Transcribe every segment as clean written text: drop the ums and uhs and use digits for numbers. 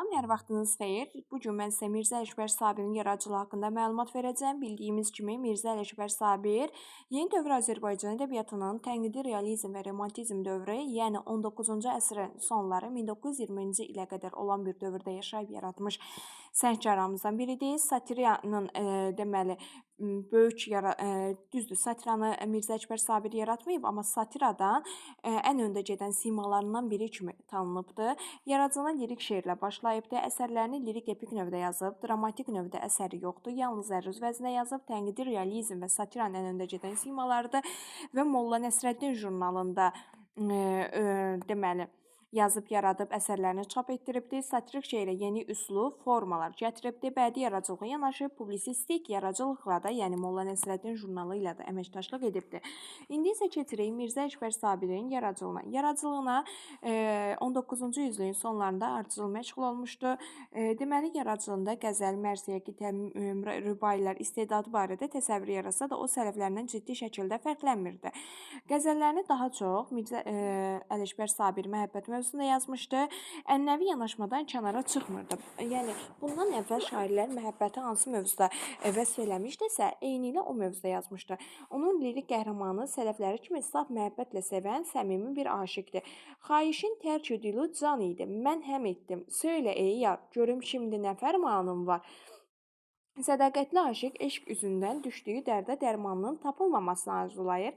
Salam, hər vaxtınız xeyir. Bu gün mən sizə Mirzə Ələkbər Sabirin yaradıcılığı haqqında məlumat verəcəm. Bildiyimiz kimi Mirzə Ələkbər Sabir yeni dövr Azərbaycan ədəbiyyatının tənqidi realizm və romantizm dövrü, yəni 19-cu əsrin sonları 1920-ci ilə qədər olan bir dövrdə yaşayıb yaratmış sənətkarlarımızdan biridir. Satiriyanın deməli düzdür, satiranı Mirzə Ələkbər Sabir yaratmayıb, amma satiradan ən öndə gedən simalarından biri kimi tanınıbdır. Yaradıcılığına lirik şeirlə başlayıbdır. Əsərlərini lirik epik növdə yazıb, dramatik növdə əsəri yoxdur. Yalnız əruz vəznində yazıb, tənqidi realizm və satiranın ən öndə gedən simalarıdır və Molla Nəsrəddin jurnalında deməli yazıb yaradıb əsərlərini çap etdiribdir. Satirik şeirə yeni üslub, formalar gətiribdir. Bədii yaradıcılığa yanaşı publisistik yaradıcılıqla da, yəni Molla Nəsrəddin jurnalı ilə də əməkdaşlıq edibdir. İndi isə keçirik Mirzə Ələkbər Sabirin yaradıcılığına. Yaradıcılığına 19-cu yüzlüyün sonlarında ardıcıl məşğul olmuşdu. Deməli, yaradıcılığında qəzəl, mərsiyə, qitə, rübailər istedadı barədə təsəvvür yaratsa da o sələflərindən ciddi şəkildə fərqlənmirdi. Qəzəllərini daha çox Mirzə Ələkbər Sabir məhəbbət mövzusunda yazmışdı. Ənənəvi yanaşmadan kənara çıxmırdı. Yəni, bundan əvvəl şairlər məhəbbəti hansı mövzuda vəsf eləmişdisə, eynilə o mövzuda yazmışdı. Onun lirik qəhrəmanı sələfləri kimi saf məhəbbətlə sevən səmimi bir aşiqdir. Xahişin tərk edilu can idi, mən həm etdim. Söylə ey yar, görüm şimdi nə fərmanın var. Sədaqətli aşiq eşq üzündən düşdüyü dərdə dərmanının tapılmamasını arzulayır.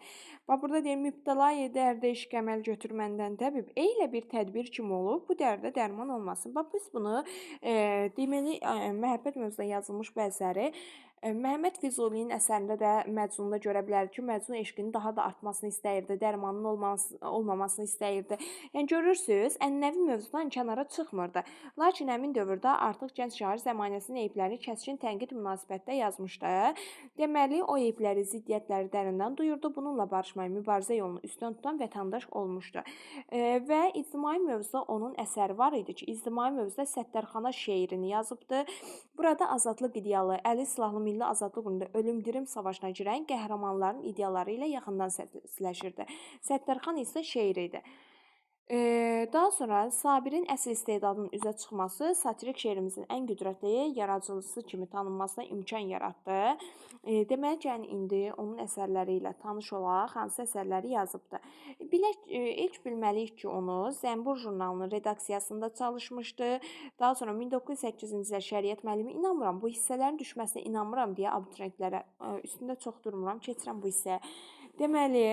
Bax, burada deyir, mübtəla-i dərdə eşq əməl götür məndən təbib. Eylə bir tədbir kim olub, bu dərdə dərman olmasın. Bax, biz bunu deməli, məhəbbət mövzusunda yazılmış bəziləri Məhəmməd Füzulinin əsərində də Məcnunda görə bilərik ki, Məcnun eşqinin daha da artmasını istəyirdi, dərmanın olmamasını istəyirdi. Yəni, görürsünüz, ənənəvi mövzudan kənara çıxmırdı. Lakin həmin dövrdə artıq gənc şair zəmanəsinin eyiblərini kəskin tənqid münasibətdə yazmışdı. Deməli, o eyibləri, ziddiyyətləri dərindən duyurdu. Bununla barışmaya mübarizə yolunu üstün tutan vətəndaş olmuşdu. Və ictimai mövzuda onun əsəri var idi ki, ictimai mövzuda Səttərxana şeirini yazıbdı. Burada azadlıq idealı, əli silahlı milli azadlıq uğrunda ölüm-dirim savaşına girən qəhrəmanların idealları ilə yaxından səsləşirdi. Səttərxan isə şeir idi. Daha sonra Sabirin əsl istedadının üzə çıxması satirik şeirimizin ən qüdrətli yaradıcısı kimi tanınmasına imkan yaratdı. Deməli, gəlin indi onun əsərləri ilə tanış olaq, hansı əsərləri yazıbdı. İlk bilməliyik ki, onu Zənbur jurnalının redaksiyasında çalışmışdı. Daha sonra 1908-ci ildə şəriət müəllimi, inanmıram, bu hissələrin düşməsinə inanmıram deyə abituriyentlərə üstündə çox durmuram, keçirəm bu hissəyə. Deməli,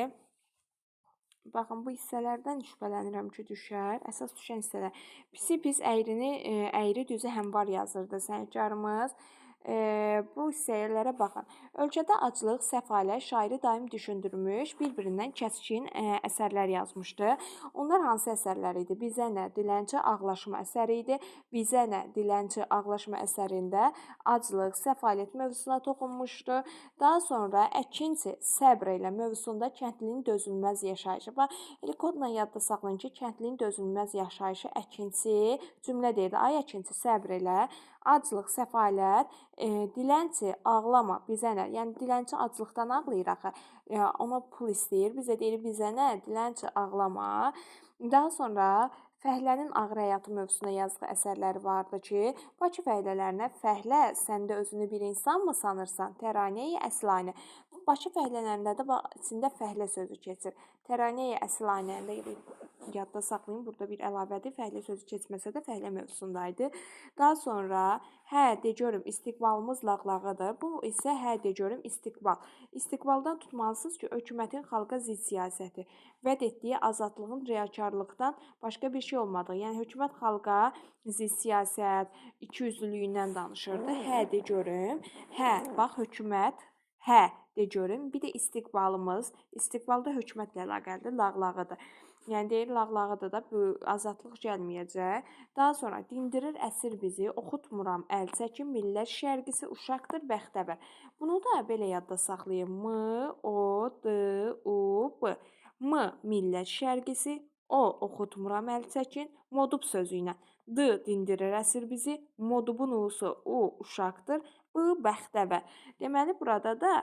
baxın, bu hissələrdən şübhələnirəm ki, düşər. Əsas düşən hissələr. Pis əyrini, əyri düzü həmvar yazırdı sənətkarımız. Bu hissələrə baxın. Ölkədə aclıq, səfalət şairi daim düşündürmüş, bir-birindən kəskin əsərlər yazmışdı. Onlar hansı əsərlər idi? Bizə nə? Dilənçi ağlaşma əsəri idi. Bizə nə? Dilənçi ağlaşma əsərində aclıq, səfalət mövzusuna toxunmuşdu. Daha sonra əkinçi səbr elə mövzusunda kəndlinin dözülməz yaşayışı. Bax, elə kodla yadda saxlayın ki, kəndlinin dözülməz yaşayışı əkinçi cümlə deyirdi. Ay əkinçi səbr elə, aclıq, səfalət, dilənçi ağlama, bizə nə? Yəni, dilənçi aclıqdan ağlayır axı, ona pul istəyir, bizə deyir, bizə nə? Dilənçi ağlama. Daha sonra Fəhlənin ağır həyatı mövzusuna yazdığı əsərləri vardı ki, Bakı fəhlələrinə fəhlə, sən də özünü bir insan mı sanırsan? Təranəyi əslanə. Bakı fəhlələrində də içində fəhlə sözü keçir. Təranəyi əslanəndə yadda saxlayın, burada bir əlavədir. Fəhlə sözü keçməsə də fəhlə mövzusundaydı. Daha sonra hə, de görüm, istiqbalımız lağlağıdır. Bu isə hə, de görüm, istiqbal. İstiqbaldan tutmalısınız ki, hökumətin xalqa zidd siyasəti, vəd etdiyi azadlığın riyakarlıqdan başqa bir şey olmadığı. Yəni, hökumət xalqa zidd siyasət, ikiyüzlülüyündən danışırdı. Hə, de görüm, hə, bax, hökumət, hə, de görüm, bir də istiqbalımız, istiqbalda hökumətlə əlaqəlidir, lağlağıdır. Yəni, deyir, lağlağıdır da, bu azadlıq gəlməyəcək. Daha sonra dindirir əsir bizi, oxutmuram əl çəkin, millət şərqisi uşaqdır, bəxtəvər. Bunu da belə yadda saxlayın. M, O, D, U, B. M, millət şərqisi, O, oxutmuram əl çəkin, modub sözü ilə. D, dindirir əsir bizi, modubun u'su, U, uşaqdır, B, bəxtəvər. Deməli, burada da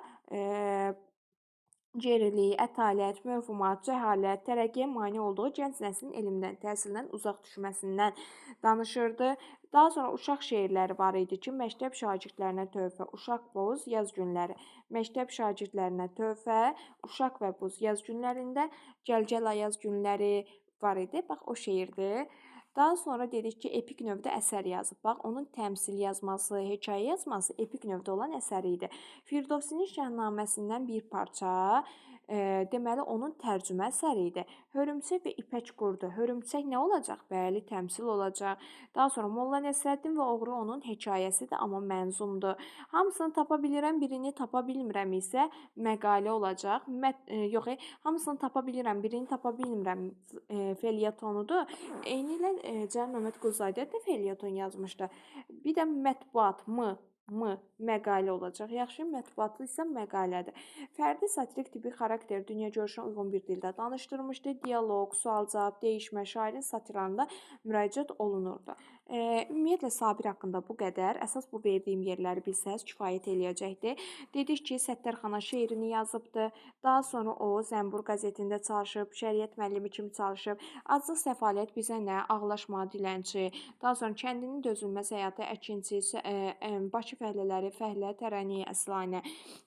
Cerilik, ətalət, mövhumat, cəhalət, tərəqqiyə mane olduğu gənc nəslin elmdən, təhsildən uzaq düşməsindən danışırdı. Daha sonra uşaq şeirləri var idi ki, məktəb şagirdlərinə töhfə, uşaq Boz yaz günləri, məktəb şagirdlərinə töhfə, uşaq və Buz yaz günlərində, Gəlgəl Ayaz günləri var idi. Bax o şeirdir. Daha sonra dedik ki, epik növdə əsər yazıb. Bax, onun təmsil yazması, hekayə yazması epik növdə olan əsəri idi. Firdovsinin Şəhnaməsindən bir parça, deməli, onun tərcümə əsəri idi. Hörümçək və ipək qurdu. Hörümçək nə olacaq? Bəli, təmsil olacaq. Daha sonra Molla Nəsrəddin və oğru onun hekayəsidir, amma mənzumdur. Hamısını tapa bilirəm, birini tapa bilmirəm isə məqalə olacaq. Hamısını tapa bilirəm, birini tapa bilmirəm felyetonudur. Eynilə Cəlal Məmməd Quluzadə də felyeton yazmışdı. Bir də mətbuat, məqalə olacaq. Yaxşı, mətbuatlı isə məqalədir. Fərdi satirik tipik xarakter dünyagörüşünə uyğun bir dildə danışdırmışdı. Dialoq, sual-cavab, dəyişmə, şairin satiralarında müraciət olunurdu. Ümumiyyətlə Sabir haqqında bu qədər. Əsas bu verdiyim yerləri bilsəz kifayət eləyəcəkdir. Dedik ki, Səttərxana şeirini yazıbdı. Daha sonra o Zənbur qəzetində çalışıb, şəriət müəllimi kimi çalışıb. Aclıq səfalət bizə nə? Ağlaşma, dilənçi. Daha sonra kəndinin dözülməz həyatı, əkinçi, Bakı fəhlələri, fəhlə, tərəni, əslanə.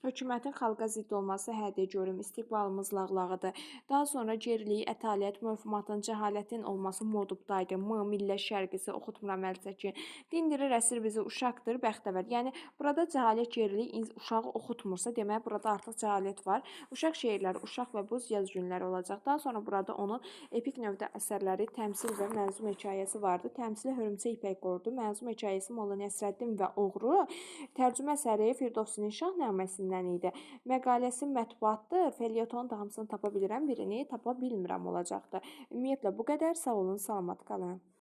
Hökumətin xalqa zidd olması, hədə görüm, istiqbalımız lağlağıdır. Daha sonra gerilik, ətalət, mövhumatın, cəhalətin olması modubdaydı. Millət şərqisi, oxutmuram əl çəkin. Dindirir, əsir bizi, uşaqdır, bəxtəvər. Yəni, burada cəhalət, gerilik uşağı oxutmursa, demək, burada artıq cəhalət var. Uşaq şeirləri, uşaq və buz yaz günləri olacaq. Daha sonra burada onun epik növdə əsərləri, təmsil və mənzum hekayəsi vardı. Təmsili Hörümçək İpək Qurdu, mənzum hekayəsi Molla Nəsrəddin və Oğru, tərcümə əsəri Firdovsinin Şahnaməsindən idi. Məqaləsi mətbuatdır, felyetonu da hamısını tapa bilirəm, birini tapa bilmirəm olacaqdır. Ümumiyyətlə bu qədər. Sağ olun, salamat qalın.